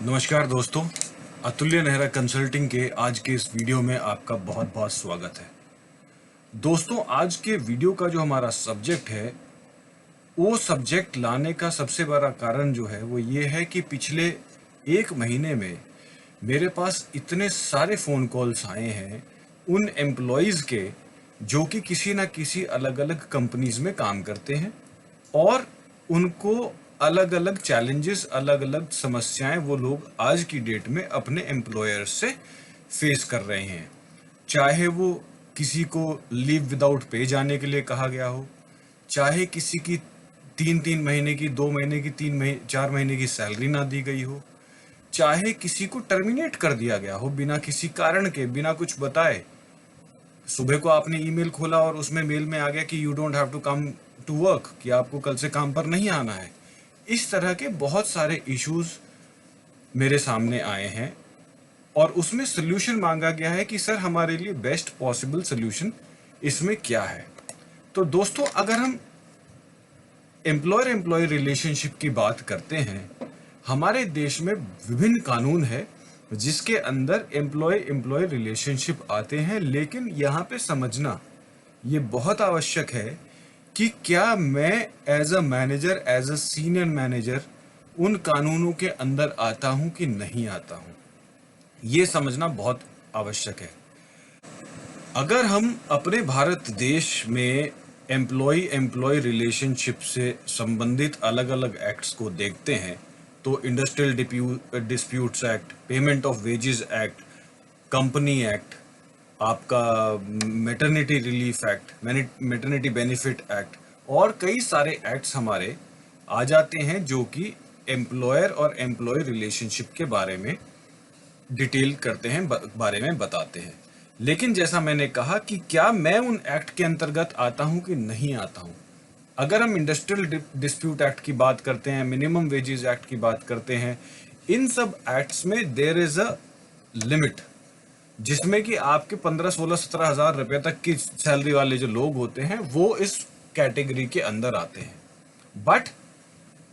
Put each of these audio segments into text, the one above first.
नमस्कार दोस्तों, अतुल्य नेहरा कंसल्टिंग के आज के इस वीडियो में आपका बहुत बहुत स्वागत है। दोस्तों, आज के वीडियो का जो हमारा सब्जेक्ट है, वो सब्जेक्ट लाने का सबसे बड़ा कारण जो है वो ये है कि पिछले 1 महीने में मेरे पास इतने सारे फ़ोन कॉल्स आए हैं उन एम्प्लॉयज़ के जो कि किसी ना किसी अलग-अलग कंपनीज़ में काम करते हैं और उनको अलग-अलग चैलेंजेस, अलग-अलग समस्याएं वो लोग आज की डेट में अपने एम्प्लॉयर से फेस कर रहे हैं। चाहे वो किसी को लीव विदाउट पे जाने के लिए कहा गया हो, चाहे किसी की 3-3 महीने की, 2 महीने की, 4 महीने की सैलरी ना दी गई हो, चाहे किसी को टर्मिनेट कर दिया गया हो बिना किसी कारण के, बिना कुछ बताए। सुबह को आपने ईमेल खोला और उसमें मेल में आ गया कि you don't have to come to work, कि आपको कल से काम पर नहीं आना है। इस तरह के बहुत सारे इश्यूज मेरे सामने आए हैं और उसमें सोल्यूशन मांगा गया है कि सर हमारे लिए बेस्ट पॉसिबल सोल्यूशन इसमें क्या है। तो दोस्तों, अगर हम एम्प्लॉयर एम्प्लॉय रिलेशनशिप की बात करते हैं, हमारे देश में विभिन्न कानून है जिसके अंदर एम्प्लॉय एम्प्लॉय रिलेशनशिप आते हैं, लेकिन यहाँ पे समझना ये बहुत आवश्यक है कि क्या मैं as a manager, as a senior manager उन कानूनों के अंदर आता हूं कि नहीं आता हूं। ये समझना बहुत आवश्यक है। अगर हम अपने भारत देश में एम्प्लॉय एम्प्लॉय रिलेशनशिप से संबंधित अलग अलग एक्ट्स को देखते हैं तो industrial disputes act, payment of wages act, company act, आपका maternity relief act, maternity benefit act और कई सारे एक्ट्स हमारे आ जाते हैं जो कि एम्प्लॉयर और एम्प्लॉय रिलेशनशिप के बारे में डिटेल करते हैं, बारे में बताते हैं। लेकिन जैसा मैंने कहा कि क्या मैं उन एक्ट के अंतर्गत आता हूं कि नहीं आता हूं। अगर हम इंडस्ट्रियल डिस्प्यूट एक्ट की बात करते हैं, मिनिमम वेजेस एक्ट की बात करते हैं, इन सब एक्ट्स में देयर इज अ लिमिट जिसमें कि आपके 15, 16, 17 हजार रुपए तक की सैलरी वाले जो लोग होते हैं वो इस कैटेगरी के अंदर आते हैं। बट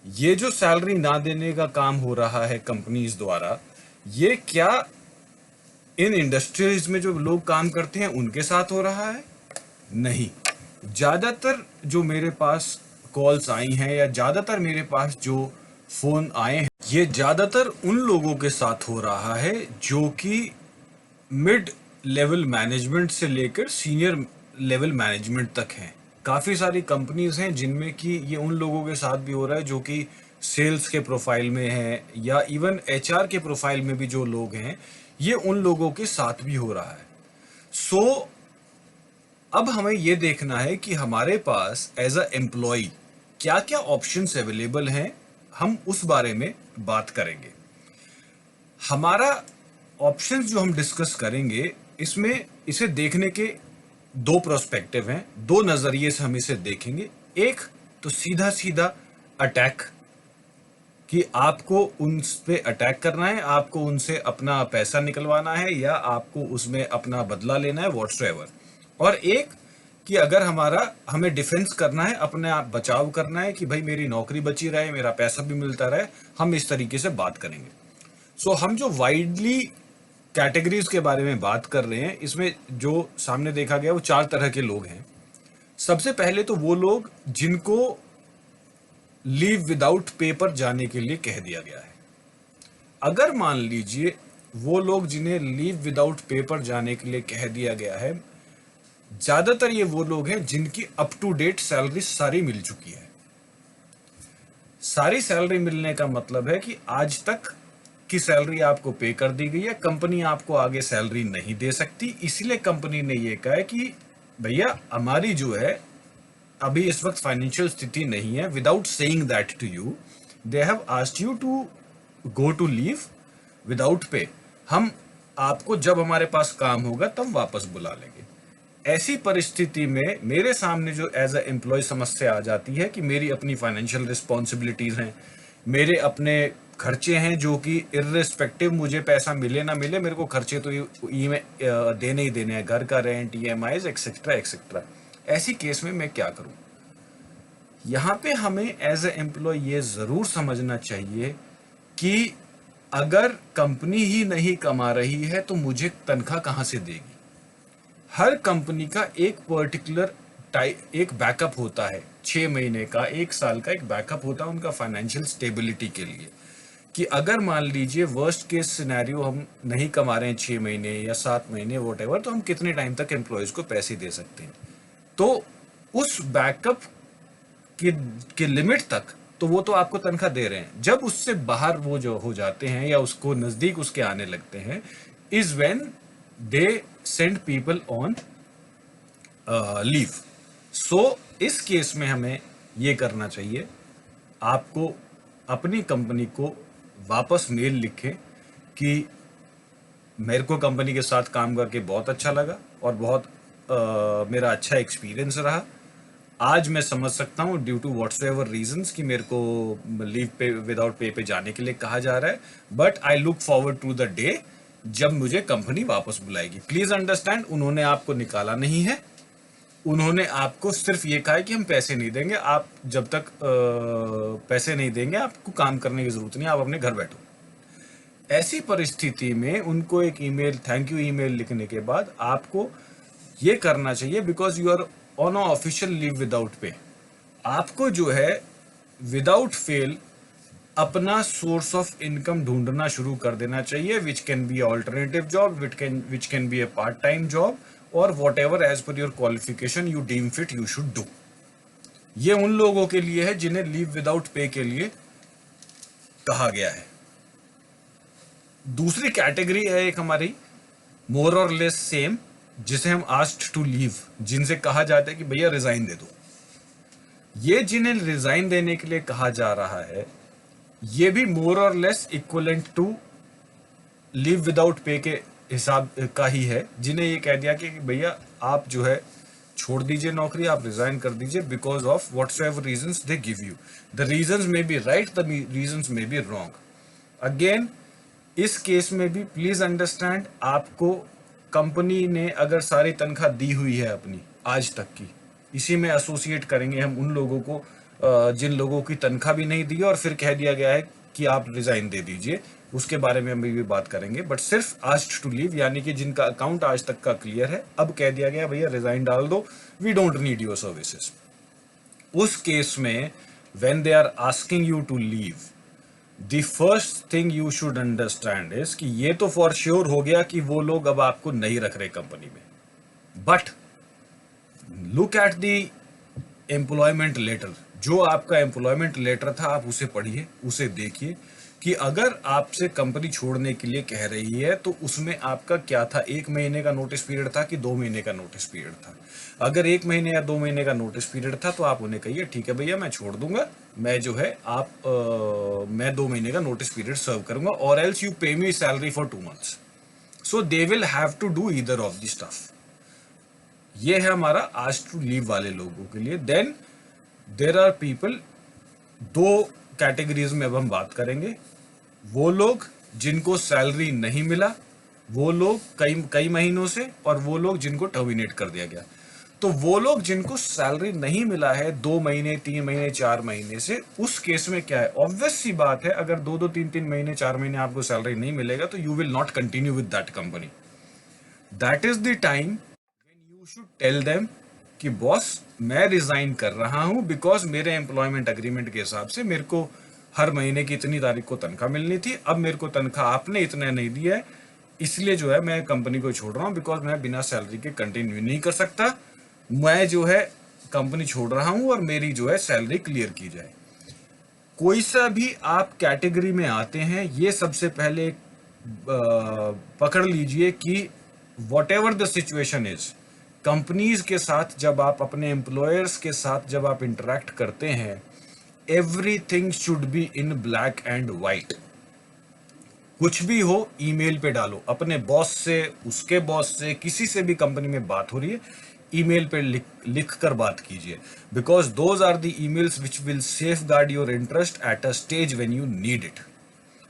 ये जो सैलरी ना देने का काम हो रहा है कंपनीज द्वारा, ये क्या इन इंडस्ट्रीज में जो लोग काम करते हैं उनके साथ हो रहा है? नहीं। ज्यादातर जो मेरे पास कॉल्स आई हैं या ज्यादातर मेरे पास जो फोन आए हैं, ये ज्यादातर उन लोगों के साथ हो रहा है जो कि मिड लेवल मैनेजमेंट से लेकर सीनियर लेवल मैनेजमेंट तक हैं। काफ़ी सारी कंपनीज हैं जिनमें कि ये उन लोगों के साथ भी हो रहा है जो कि सेल्स के प्रोफाइल में है या इवन एचआर के प्रोफाइल में भी जो लोग हैं, ये उन लोगों के साथ भी हो रहा है। सो अब हमें ये देखना है कि हमारे पास एज अ एम्प्लॉय क्या क्या ऑप्शंस अवेलेबल हैं, हम उस बारे में बात करेंगे। हमारा ऑप्शंस जो हम डिस्कस करेंगे, इसमें इसे देखने के दो प्रोस्पेक्टिव हैं, दो नजरिए से हम इसे देखेंगे। एक तो सीधा सीधा अटैक, कि आपको उन पे अटैक करना है, आपको उनसे अपना पैसा निकलवाना है या आपको उसमें अपना बदला लेना है, व्हाट्सएवर। और एक कि अगर हमें डिफेंस करना है, अपने आप बचाव करना है कि भाई मेरी नौकरी बची रहे, मेरा पैसा भी मिलता रहे, हम इस तरीके से बात करेंगे। सो हम जो वाइडली कैटेगरीज के बारे में बात कर रहे हैं, इसमें जो सामने देखा गया वो 4 तरह के लोग हैं। सबसे पहले तो वो लोग जिनको लीव विदाउट पे पर जाने के लिए कह दिया गया है। अगर मान लीजिए वो लोग जिन्हें लीव विदाउट पे पर जाने के लिए कह दिया गया है, ज्यादातर ये वो लोग हैं जिनकी अप टू डेट सैलरी सारी मिल चुकी है। सारी सैलरी मिलने का मतलब है कि आज तक की सैलरी आपको पे कर दी गई है, कंपनी आपको आगे सैलरी नहीं दे सकती। इसीलिए कंपनी ने ये कहा है कि भैया हमारी जो है अभी इस वक्त फाइनेंशियल स्थिति नहीं है। Without saying that to you, they have asked you to go to leave without pay. हम आपको जब हमारे पास काम होगा तब वापस बुला लेंगे। ऐसी परिस्थिति में मेरे सामने जो एज अ एम्प्लॉय समस्या आ जाती है कि मेरी अपनी फाइनेंशियल रिस्पॉन्सिबिलिटीज हैं, मेरे अपने खर्चे हैं जो कि इर्रेस्पेक्टिव मुझे पैसा मिले ना मिले, मेरे को खर्चे तो ई में देने ही देने हैं, घर का रेंट, ईएमआईज, एक्सेट्रा एक्सेट्रा। ऐसी केस में मैं क्या करूं? यहाँ पे हमें एज ए एम्प्लॉय ये जरूर समझना चाहिए कि अगर कंपनी ही नहीं कमा रही है तो मुझे तनख्वाह कहाँ से देगी? हर कंपनी का एक पर्टिकुलर एक बैकअप होता है, 6 महीने का, 1 साल का एक बैकअप होता है उनका फाइनेंशियल स्टेबिलिटी के लिए, कि अगर मान लीजिए वर्स्ट केस सिनेरियो हम नहीं कमा रहे हैं 6 महीने या 7 महीने वॉट, तो हम कितने टाइम तक एम्प्लॉयज को पैसे दे सकते हैं। तो उस बैकअप के लिमिट तक तो वो तो आपको तनख्वाह दे रहे हैं। जब उससे बाहर वो जो हो जाते हैं या उसको नजदीक उसके आने लगते हैं, is when they send people on leave. So इस केस में हमें ये करना चाहिए, आपको अपनी कंपनी को वापस मेल लिखें कि मेरे को कंपनी के साथ काम करके बहुत अच्छा लगा और बहुत मेरा अच्छा एक्सपीरियंस रहा। आज मैं समझ सकता हूँ ड्यू टू व्हाट्सएवर रीजंस कि मेरे को लीव पे विदाउट पे जाने के लिए कहा जा रहा है, but I look forward to the day जब मुझे कंपनी वापस बुलाएगी। प्लीज अंडरस्टैंड, उन्होंने आपको निकाला नहीं है, उन्होंने आपको सिर्फ ये कहा है कि हम पैसे नहीं देंगे, आप जब तक पैसे नहीं देंगे आपको काम करने की जरूरत नहीं, आप अपने घर बैठो। ऐसी परिस्थिति में उनको एक ईमेल, थैंक यू ईमेल लिखने के बाद आपको ये करना चाहिए, because you are on official leave without pay, आपको जो है विदाउट फेल अपना सोर्स ऑफ इनकम ढूंढना शुरू कर देना चाहिए, which can be alternative job, which can be a part time job, और whatever as per your qualification you deem fit you should do. ये उन लोगों के लिए है जिन्हें लीव विदाउट पे के लिए कहा गया है। दूसरी कैटेगरी है एक हमारी मोर और लेस सेम, जिसे हम आस्क्ड टू लीव, जिनसे कहा जाता है कि भैया रिजाइन दे दो। ये जिन्हें रिजाइन देने के लिए कहा जा रहा है, ये भी मोर और less equivalent to leave without pay के हिसाब का ही है, जिन्हें ये कह दिया कि भैया आप जो है छोड़ दीजिए नौकरी, आप रिजाइन कर दीजिए because of whatsoever reasons they give you. The reasons may be right, the reasons may be wrong. Again इस केस में भी प्लीज अंडरस्टैंड, आपको कंपनी ने अगर सारी तनख्वाह दी हुई है अपनी आज तक की, इसी में एसोसिएट करेंगे हम उन लोगों को जिन लोगों की तनख्वाह भी नहीं दी और फिर कह दिया गया है कि आप रिजाइन दे दीजिए, उसके बारे में हम भी बात करेंगे। बट सिर्फ आस्क्ड टू लीव, यानी कि जिनका अकाउंट आज तक का क्लियर है, अब कह दिया गया भैया रिजाइन डाल दो, we don't need your services. उस केस में when they are asking you to leave, the first thing you should understand is कि ये तो फॉर श्योर हो गया कि वो लोग अब आपको नहीं रख रहे कंपनी में, but look at the employment letter. जो आपका एम्प्लॉयमेंट लेटर था आप उसे पढ़िए, उसे देखिए कि अगर आपसे कंपनी छोड़ने के लिए कह रही है तो उसमें आपका क्या था, 1 महीने का नोटिस पीरियड था कि 2 महीने का नोटिस पीरियड था। अगर 1 महीने या 2 महीने का नोटिस पीरियड था तो आप उन्हें कहिए ठीक है भैया मैं छोड़ दूंगा, मैं जो है मैं 2 महीने का नोटिस पीरियड सर्व करूंगा, और else you pay me salary for 2 months। So they will have to do either of the stuff. ये है हमारा आज टू लीव वाले लोगों के लिए। Then there are people, 2 categories में अब हम बात करेंगे। वो लोग जिनको सैलरी नहीं मिला, वो लोग कई महीनों से, और वो लोग जिनको टर्मिनेट कर दिया गया। तो वो लोग जिनको सैलरी नहीं मिला है 2 महीने, 3 महीने, 4 महीने से, उस केस में क्या है, ऑब्वियस सी बात है, अगर 2-3 महीने, 4 महीने आपको सैलरी नहीं मिलेगा तो you will not continue with that company. That is the time when you should tell them कि बॉस मैं रिजाइन कर रहा हूं बिकॉज मेरे एम्प्लॉयमेंट एग्रीमेंट के हिसाब से मेरे को हर महीने की इतनी तारीख को तनख्वाह मिलनी थी, अब मेरे को तनख्वाह आपने इतना नहीं दिया है, इसलिए जो है मैं कंपनी को छोड़ रहा हूं, बिकॉज मैं बिना सैलरी के कंटिन्यू नहीं कर सकता, मैं जो है कंपनी छोड़ रहा हूं और मेरी जो है सैलरी क्लियर की जाए। कोई सा भी आप कैटेगरी में आते हैं, ये सबसे पहले पकड़ लीजिए कि what ever the situation is, companies के साथ जब आप अपने एम्प्लॉयर्स के साथ जब आप इंटरेक्ट करते हैं, everything should be in black and white. कुछ भी हो ईमेल पे डालो, अपने बॉस से, उसके बॉस से, किसी से भी कंपनी में बात हो रही है, ईमेल पे लिख कर बात कीजिए, because those are the emails which will safeguard your interest at a stage when you need it.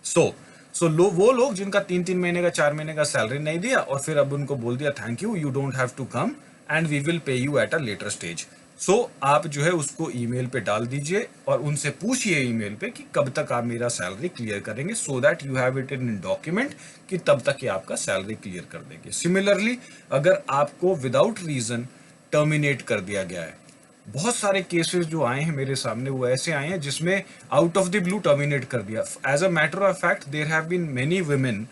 So वो लोग जिनका 3-3 महीने का, 4 महीने का सैलरी नहीं दिया और फिर अब उनको बोल दिया thank you, you don't have to come and we will pay you at a later stage, so आप जो है उसको ईमेल पे डाल दीजिए और उनसे पूछिए ईमेल पे कि कब तक आप मेरा सैलरी क्लियर करेंगे, so that you have it in document कि तब तक ये आपका सैलरी क्लियर कर देंगे। सिमिलरली अगर आपको विदाउट रीजन टर्मिनेट कर दिया गया है, बहुत सारे केसेस जो आए हैं मेरे सामने वो ऐसे आए हैं जिसमें out of the blue terminate कर दिया। As a matter of fact there have been many women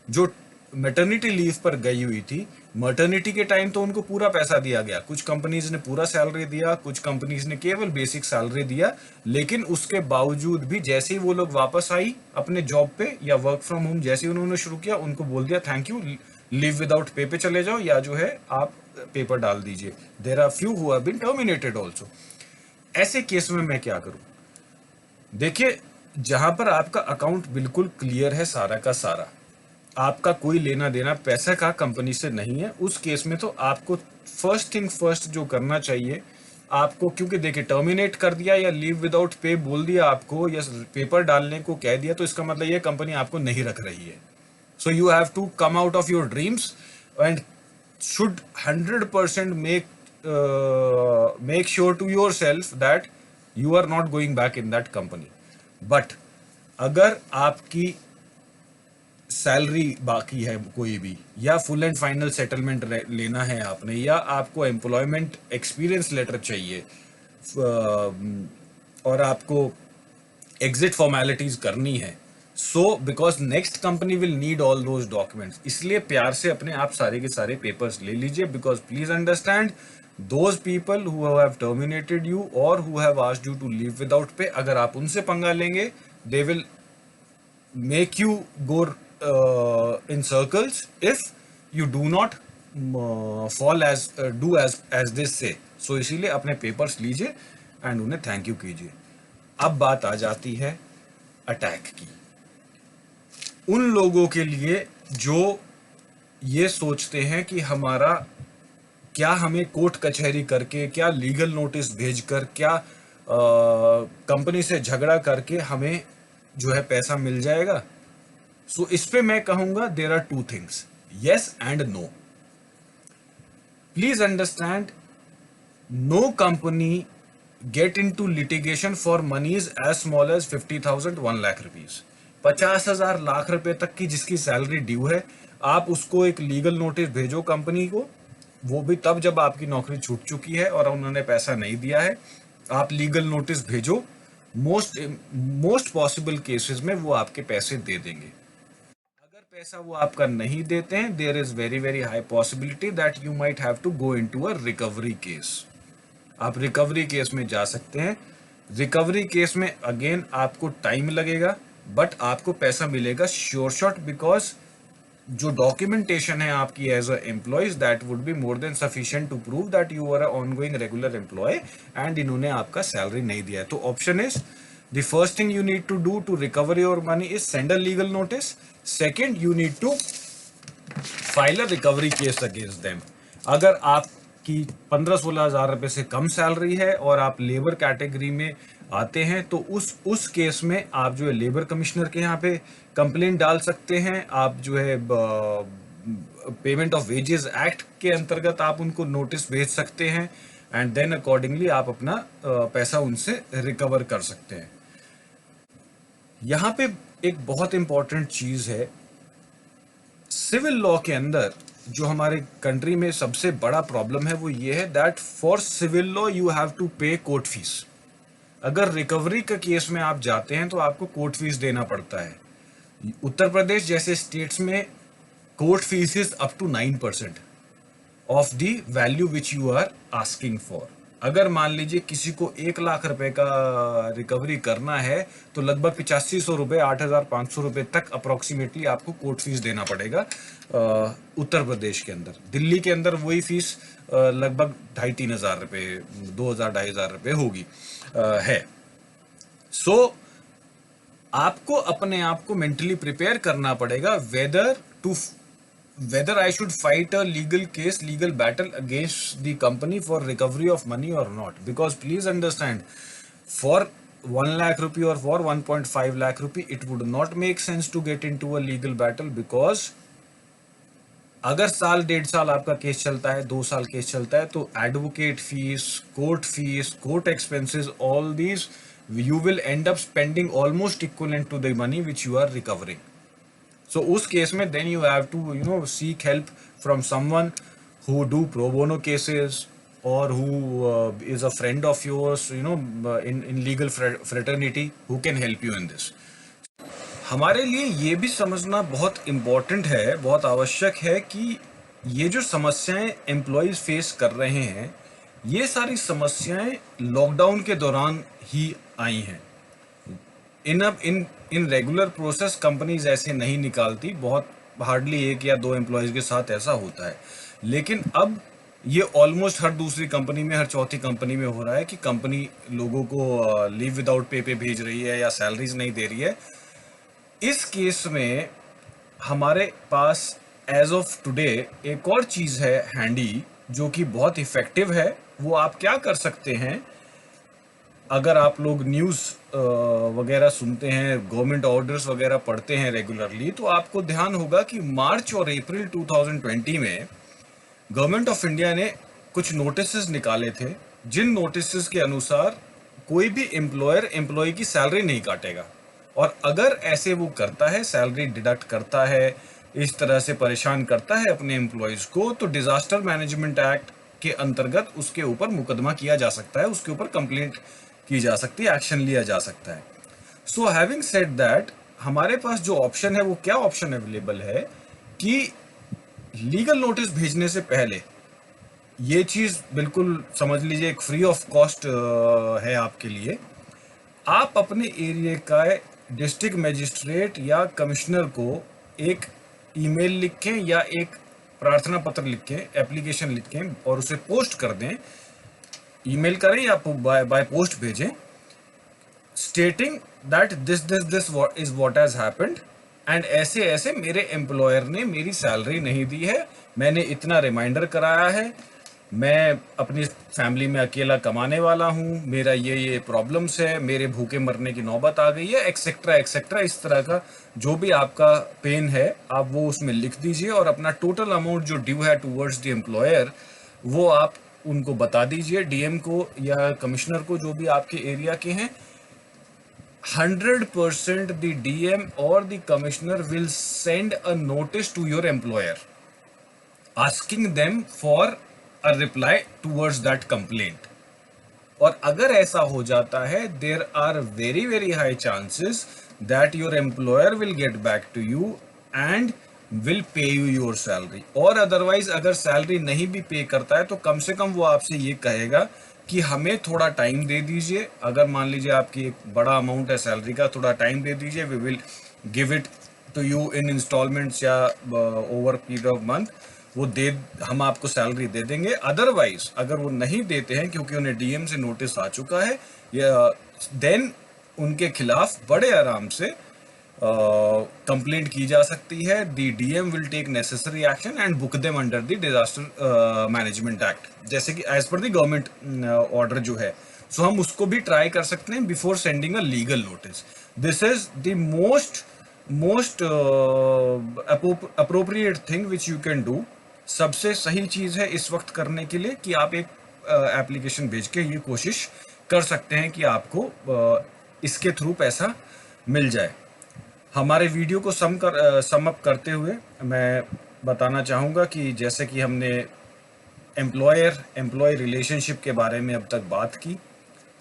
जो मैटरनिटी लीव पर गई हुई थी। मैटरनिटी के टाइम तो उनको पूरा पैसा दिया गया, कुछ कंपनीज ने पूरा सैलरी दिया, कुछ कंपनीज ने केवल बेसिक सैलरी दिया, लेकिन उसके बावजूद भी जैसे ही वो लोग वापस आई अपने जॉब पे या वर्क फ्रॉम होम जैसे ही उन्होंने शुरू किया, उनको बोल दिया थैंक यू, लीव विदाउट पे पे चले जाओ या जो है आप पेपर डाल दीजिए। There are few who have been terminated also. ऐसे केस में मैं क्या करूं? देखिए, जहां पर आपका अकाउंट बिल्कुल क्लियर है सारा का सारा, आपका कोई लेना देना पैसा का कंपनी से नहीं है, उस केस में तो आपको फर्स्ट थिंग फर्स्ट जो करना चाहिए आपको, क्योंकि देखिए टर्मिनेट कर दिया या लीव विदाउट पे बोल दिया आपको या पेपर डालने को कह दिया, तो इसका मतलब ये कंपनी आपको नहीं रख रही है। So you have to come out of your dreams and should 100% make sure to yourself that you are not going back in that company. But अगर आपकी सैलरी बाकी है कोई भी, या फुल एंड फाइनल सेटलमेंट लेना है आपने, या आपको एम्प्लॉयमेंट एक्सपीरियंस लेटर चाहिए, और आपको एग्जिट फॉर्मेलिटीज करनी है, so because next company will need all those documents, इसलिए प्यार से अपने आप सारे के सारे पेपर्स ले लीजिए। Because please understand those people who have terminated you और who have asked you to leave without pay, अगर आप उनसे पंगा लेंगे they will make you go in circles if you do not fall as do as this say. So इसीलिए अपने papers लीजिए and उन्हें थैंक यू कीजिए। अब बात आ जाती है अटैक की, उन लोगों के लिए जो ये सोचते हैं कि हमारा क्या हमें कोर्ट कचहरी करके, क्या लीगल नोटिस भेजकर, क्या कंपनी से झगड़ा करके हमें जो है पैसा मिल जाएगा। सो इस पे मैं कहूंगा there are two things, yes and no. Please understand, no company get into litigation for monies as small as 50,000 1 lakh rupees. 50,000 lakh रुपए तक की जिसकी सैलरी ड्यू है, आप उसको एक लीगल नोटिस भेजो कंपनी को, वो भी तब जब आपकी नौकरी छूट चुकी है और उन्होंने पैसा नहीं दिया है। आप लीगल नोटिस भेजो, मोस्ट पॉसिबल केसेस में वो आपके पैसे दे देंगे। पैसा वो आपका नहीं देते हैं, there is very very high possibility that you might have to go into a recovery case. आप रिकवरी केस में जा सकते हैं। रिकवरी केस में अगेन आपको टाइम लगेगा, बट आपको पैसा मिलेगा श्योर शॉट, बिकॉज जो डॉक्यूमेंटेशन है आपकी as a employees that would be more than sufficient to prove that you are a ongoing regular employee and इन्होंने आपका सैलरी नहीं दिया है। तो option is, the first thing you need to do to recover your money is send a legal notice. Second, you need to file a recovery case against them. अगर आपकी 15-16 हजार रुपए से कम सैलरी है और आप लेबर कैटेगरी में आते हैं, तो उस केस में आप जो है लेबर कमिश्नर के यहाँ पे कंप्लेंट डाल सकते हैं। आप जो है पेमेंट ऑफ वेजेस एक्ट के अंतर्गत आप उनको नोटिस भेज सकते हैं एंड देन अकॉर्डिंगली आप अपना पैसा उनसे रिकवर कर सकते हैं। यहां पे एक बहुत इंपॉर्टेंट चीज है, सिविल लॉ के अंदर जो हमारे कंट्री में सबसे बड़ा प्रॉब्लम है वो ये है that for civil law you have to pay court fees. अगर रिकवरी का केस में आप जाते हैं तो आपको कोर्ट फीस देना पड़ता है। उत्तर प्रदेश जैसे स्टेट्स में court fees is up to 9% of the value which you are asking for. अगर मान लीजिए किसी को 1 लाख रुपए का रिकवरी करना है तो लगभग 8500 रुपए 8500 रुपए तक अप्रोक्सीमेटली आपको कोर्ट फीस देना पड़ेगा उत्तर प्रदेश के अंदर। दिल्ली के अंदर वही फीस लगभग 2,500-3 हजार रुपए, 2,000-2,500 हजार रुपए होगी है। सो आपको अपने आप को मेंटली प्रिपेयर करना पड़ेगा whether I should fight a legal case, legal battle against the company for recovery of money or not. Because please understand, for 1 lakh rupee or for 1.5 lakh rupee, it would not make sense to get into a legal battle, because अगर साल 1.5 साल आपका case चलता है, 2 साल case चलता है, तो advocate fees, court expenses, all these you will end up spending almost equivalent to the money which you are recovering. So उस केस में then you have to seek help from someone who do pro bono cases, or who is a friend of yours, in legal fraternity, who can help you in this. हमारे लिए ये भी समझना बहुत important है, बहुत आवश्यक है कि ये जो समस्याएं एम्प्लॉयज फेस कर रहे हैं, ये सारी समस्याएं लॉकडाउन के दौरान ही आई हैं. इन रेगुलर प्रोसेस कंपनीज ऐसे नहीं निकालती, बहुत हार्डली 1 या 2 एम्प्लॉयज के साथ ऐसा होता है. लेकिन अब ये ऑलमोस्ट हर दूसरी कंपनी में, हर चौथी कंपनी में हो रहा है कि कंपनी लोगों को लीव विदाउट पे भेज रही है या सैलरीज नहीं दे रही है. इस केस में हमारे पास एज ऑफ टुडे एक और चीज़ है हैंडी, जो कि बहुत इफेक्टिव है. वो आप क्या कर सकते हैं, अगर आप लोग न्यूज़ वगैरह सुनते हैं, गवर्नमेंट ऑर्डर्स वगैरह पढ़ते हैं रेगुलरली, तो आपको ध्यान होगा कि मार्च और अप्रैल 2020 में गवर्नमेंट ऑफ इंडिया ने कुछ नोटिसेस निकाले थे, जिन नोटिसेस के अनुसार कोई भी एम्प्लॉयर एम्प्लॉय की सैलरी नहीं काटेगा. और अगर ऐसे वो करता है, सैलरी डिडक्ट करता है, इस तरह से परेशान करता है अपने एम्प्लॉयज को, तो डिजास्टर मैनेजमेंट एक्ट के अंतर्गत उसके ऊपर मुकदमा किया जा सकता है, उसके ऊपर कंप्लेंट की जा सकती है, एक्शन लिया जा सकता है. सो हैविंग सेड दैट, हमारे पास जो ऑप्शन है, वो क्या ऑप्शन अवेलेबल है कि लीगल नोटिस भेजने से पहले, ये चीज बिल्कुल समझ लीजिए एक फ्री ऑफ कॉस्ट है आपके लिए, आप अपने एरिया का डिस्ट्रिक्ट मजिस्ट्रेट या कमिश्नर को एक ईमेल लिखें या एक प्रार्थना पत्र लिखें, एप्लीकेशन लिखें और उसे पोस्ट कर दें. ईमेल करें या बाय पोस्ट भेजें, stating that this is what has happened, and ऐसे ऐसे मेरे एम्प्लॉयर ने मेरी सैलरी नहीं दी है, मैंने इतना रिमाइंडर कराया है, मैं अपनी फैमिली में अकेला कमाने वाला हूँ, मेरा ये प्रॉब्लम्स है, मेरे भूखे मरने की नौबत आ गई है, एक्सेट्रा एक्सेट्रा. इस तरह का जो भी आपका पेन है, आप वो उसमें लिख दीजिए और अपना टोटल अमाउंट जो ड्यू है टूवर्ड्स द एम्प्लॉयर, वो आप उनको बता दीजिए, डीएम को या कमिश्नर को, जो भी आपके एरिया के हैं. 100% the DM or the commissioner will send a notice to your employer asking them for a reply towards that complaint. और अगर ऐसा हो जाता है, there are very very high chances that your employer will get back to you and will pay you your salary. और otherwise अगर salary नहीं भी पे करता है, तो कम से कम वो आपसे ये कहेगा कि हमें थोड़ा टाइम दे दीजिए. अगर मान लीजिए आपकी एक बड़ा अमाउंट है सैलरी का, थोड़ा टाइम दे दीजिए, we will give it to you in instalments या ओवर पीरियड ऑफ मंथ, हम आपको सैलरी दे देंगे. अदरवाइज अगर वो नहीं देते हैं, क्योंकि उन्हें डीएम से नोटिस आ चुका है, या देन उनके खिलाफ बड़े आराम से कंप्लेंट की जा सकती है. The DM will take necessary action and book them under the disaster management act, जैसे कि as per the government order जो है. सो हम उसको भी ट्राई कर सकते हैं before sending a legal notice. This is the most appropriate thing which you can do. सबसे सही चीज है इस वक्त करने के लिए कि आप एक एप्लीकेशन भेज के ये कोशिश कर सकते हैं कि आपको इसके थ्रू पैसा मिल जाए. हमारे वीडियो को सम अप करते हुए मैं बताना चाहूँगा कि जैसे कि हमने एम्प्लॉय रिलेशनशिप के बारे में अब तक बात की,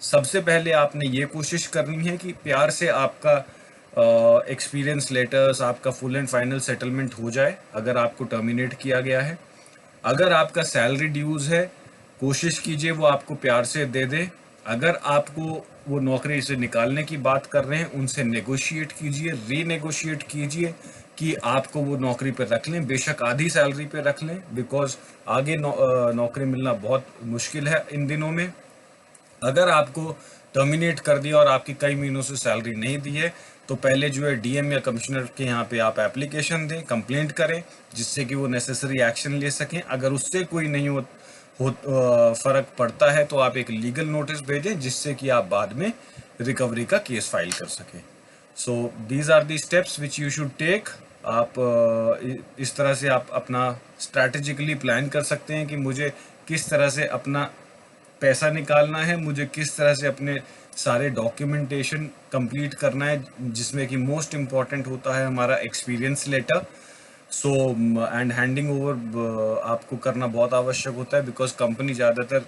सबसे पहले आपने ये कोशिश करनी है कि प्यार से आपका एक्सपीरियंस लेटर्स, आपका फुल एंड फाइनल सेटलमेंट हो जाए अगर आपको टर्मिनेट किया गया है. अगर आपका सैलरी ड्यूज है, कोशिश कीजिए वो आपको प्यार से दे दें. अगर आपको वो नौकरी से निकालने की बात कर रहे हैं, उनसे नेगोशिएट कीजिए, रीनेगोशिएट कीजिए कि आपको वो नौकरी पर रख लें, बेशक आधी सैलरी पे रख लें, बिकॉज आगे नौकरी मिलना बहुत मुश्किल है इन दिनों में. अगर आपको टर्मिनेट कर दिया और आपकी कई महीनों से सैलरी नहीं दी है, तो पहले जो है डीएम या कमिश्नर के यहाँ पे आप एप्लीकेशन दें, कंप्लेंट करें, जिससे कि वो नेसेसरी एक्शन ले सकें. अगर उससे कोई नहीं फर्क पड़ता है, तो आप एक लीगल नोटिस भेजें, जिससे कि आप बाद में रिकवरी का केस फाइल कर सकें. So these are the steps which you should take आप इस तरह से आप अपना स्ट्रैटेजिकली प्लान कर सकते हैं कि मुझे किस तरह से अपना पैसा निकालना है, मुझे किस तरह से अपने सारे डॉक्यूमेंटेशन कंप्लीट करना है, जिसमें कि मोस्ट इम्पॉर्टेंट होता है हमारा experience letter. So and handing over आपको करना बहुत आवश्यक होता है, बिकॉज कंपनी ज़्यादातर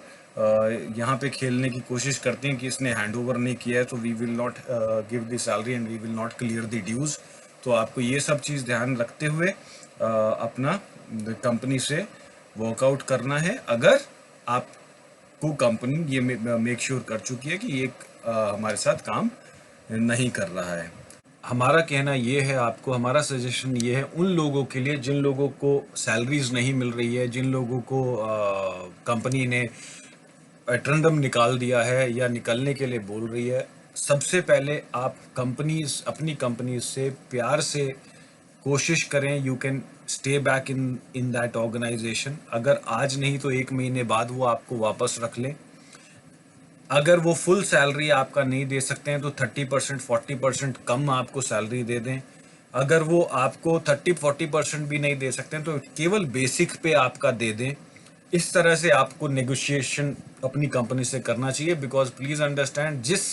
यहाँ पे खेलने की कोशिश करती हैं कि इसने हैंड ओवर नहीं किया है तो we will not give the salary and we will not clear the dues. तो आपको ये सब चीज़ ध्यान रखते हुए अपना कंपनी से वर्कआउट करना है, अगर आपको कंपनी ये मेक श्योर कर चुकी है कि ये हमारे साथ काम नहीं कर रहा है। हमारा कहना ये है, आपको हमारा सजेशन ये है उन लोगों के लिए जिन लोगों को सैलरीज नहीं मिल रही है, जिन लोगों को कंपनी ने एट्रंडम निकाल दिया है या निकलने के लिए बोल रही है। सबसे पहले आप कंपनीज अपनी कंपनी से प्यार से कोशिश करें, you can stay back in that organisation. अगर आज नहीं तो 1 महीने बाद वो आपको वापस रख लें। अगर वो फुल सैलरी आपका नहीं दे सकते हैं तो 30% 40% कम आपको सैलरी दे दें। अगर वो आपको 30-40% भी नहीं दे सकते हैं तो केवल बेसिक पे आपका दे दें। इस तरह से आपको नेगोशिएशन अपनी कंपनी से करना चाहिए, बिकॉज प्लीज़ अंडरस्टैंड जिस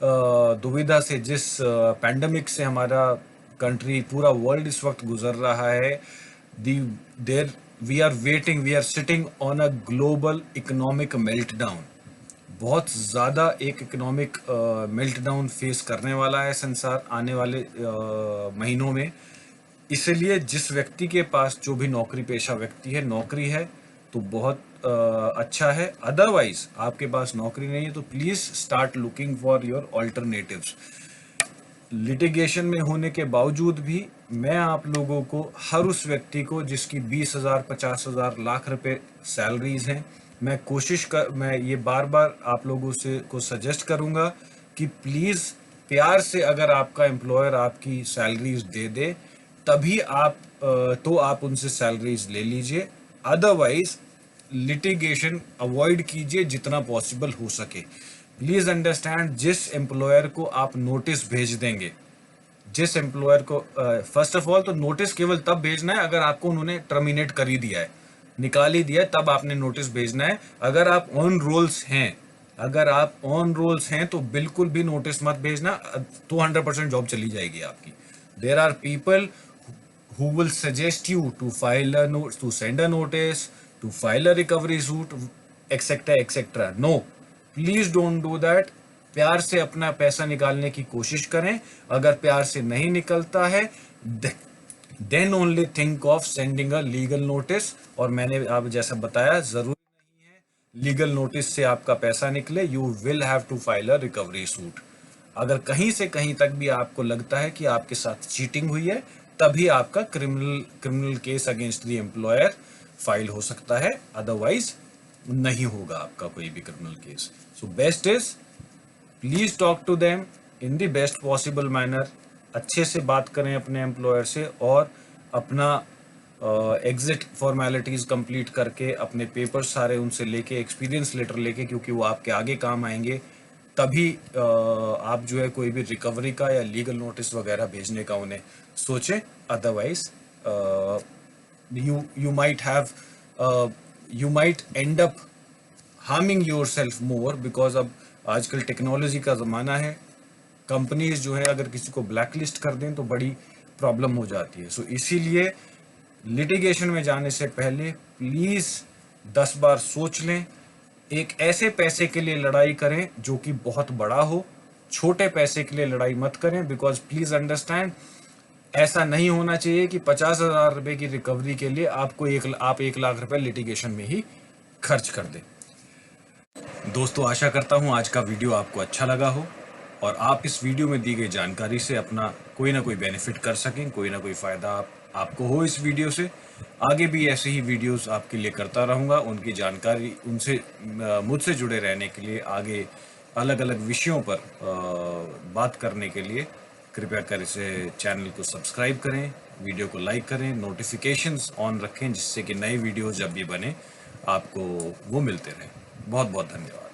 दुविधा से, जिस पैंडमिक से हमारा कंट्री, पूरा वर्ल्ड इस वक्त गुजर रहा है, the there we are sitting on a global economic meltdown. बहुत ज़्यादा एक इकोनॉमिक मेल्टडाउन फेस करने वाला है संसार आने वाले महीनों में। इसलिए जिस व्यक्ति के पास, जो भी नौकरी पेशा व्यक्ति है, नौकरी है तो बहुत अच्छा है। अदरवाइज आपके पास नौकरी नहीं है तो please start looking for your alternatives. Litigation में होने के बावजूद भी मैं आप लोगों को, हर उस व्यक्ति को जिसकी 20,000 50,000 लाख रुपए सैलरीज हैं, मैं ये बार बार आप लोगों से को सजेस्ट करूंगा कि प्लीज़ प्यार से, अगर आपका एम्प्लॉयर आपकी सैलरीज दे दे तभी तो आप उनसे सैलरीज ले लीजिए। अदरवाइज लिटिगेशन अवॉइड कीजिए जितना पॉसिबल हो सके। प्लीज अंडरस्टैंड, जिस एम्प्लॉयर को आप नोटिस भेज देंगे, जिस एम्प्लॉयर को फर्स्ट ऑफ ऑल तो नोटिस केवल तब भेजना है अगर आपको उन्होंने टर्मिनेट कर ही दिया है, निकाल ही दिया है, तब आपने नोटिस भेजना है। अगर आप ऑन रोल्स हैं, अगर आप ऑन रोल्स हैं तो बिल्कुल भी नोटिस मत भेजना, 200% जॉब चली जाएगी आपकी। There are people who will suggest you to file a note, to send a notice, to file a recovery suit, etc etc. No, please don't do that. प्यार से अपना पैसा निकालने की कोशिश करें। अगर प्यार से नहीं निकलता है then only think of sending a legal notice। और मैंने आप जैसा बताया, जरूरी लीगल नोटिस से आपका पैसा निकले, you will have to file a recovery suit. अगर कहीं से कहीं तक भी आपको लगता है कि आपके साथ चीटिंग हुई है, तभी आपका criminal case against the employer file हो सकता है, अदरवाइज नहीं होगा आपका कोई भी criminal case. So best is, please talk to them in the best possible manner. अच्छे से बात करें अपने एम्प्लॉयर से और अपना एग्जिट फॉर्मेलिटीज कंप्लीट करके, अपने पेपर सारे उनसे लेके, एक्सपीरियंस लेटर लेके, क्योंकि वो आपके आगे काम आएंगे। तभी आप जो है कोई भी रिकवरी का या लीगल नोटिस वगैरह भेजने का उन्हें सोचें। Otherwise you might have you might and up harming your self more, because अब आजकल टेक्नोलॉजी का ज़माना है। कंपनीज जो है अगर किसी को ब्लैक लिस्ट कर दें तो बड़ी प्रॉब्लम हो जाती है। सो इसीलिए लिटिगेशन में जाने से पहले प्लीज़ 10 बार सोच लें। एक ऐसे पैसे के लिए लड़ाई करें जो कि बहुत बड़ा हो, छोटे पैसे के लिए लड़ाई मत करें। बिकॉज प्लीज़ अंडरस्टैंड, ऐसा नहीं होना चाहिए कि 50,000 रुपए की रिकवरी के लिए आप 1 लाख रुपए लिटिगेशन में ही खर्च कर दें। दोस्तों, आशा करता हूं आज का वीडियो आपको अच्छा लगा हो और आप इस वीडियो में दी गई जानकारी से अपना कोई ना कोई बेनिफिट कर सकें, कोई ना कोई फ़ायदा आपको हो इस वीडियो से। आगे भी ऐसे ही वीडियोस आपके लिए करता रहूँगा। उनकी जानकारी, उनसे मुझसे जुड़े रहने के लिए, आगे अलग अलग विषयों पर बात करने के लिए कृपया कर इसे चैनल को सब्सक्राइब करें, वीडियो को लाइक करें, नोटिफिकेशंस ऑन रखें, जिससे कि नए वीडियोस जब भी बने आपको वो मिलते रहें। बहुत बहुत धन्यवाद।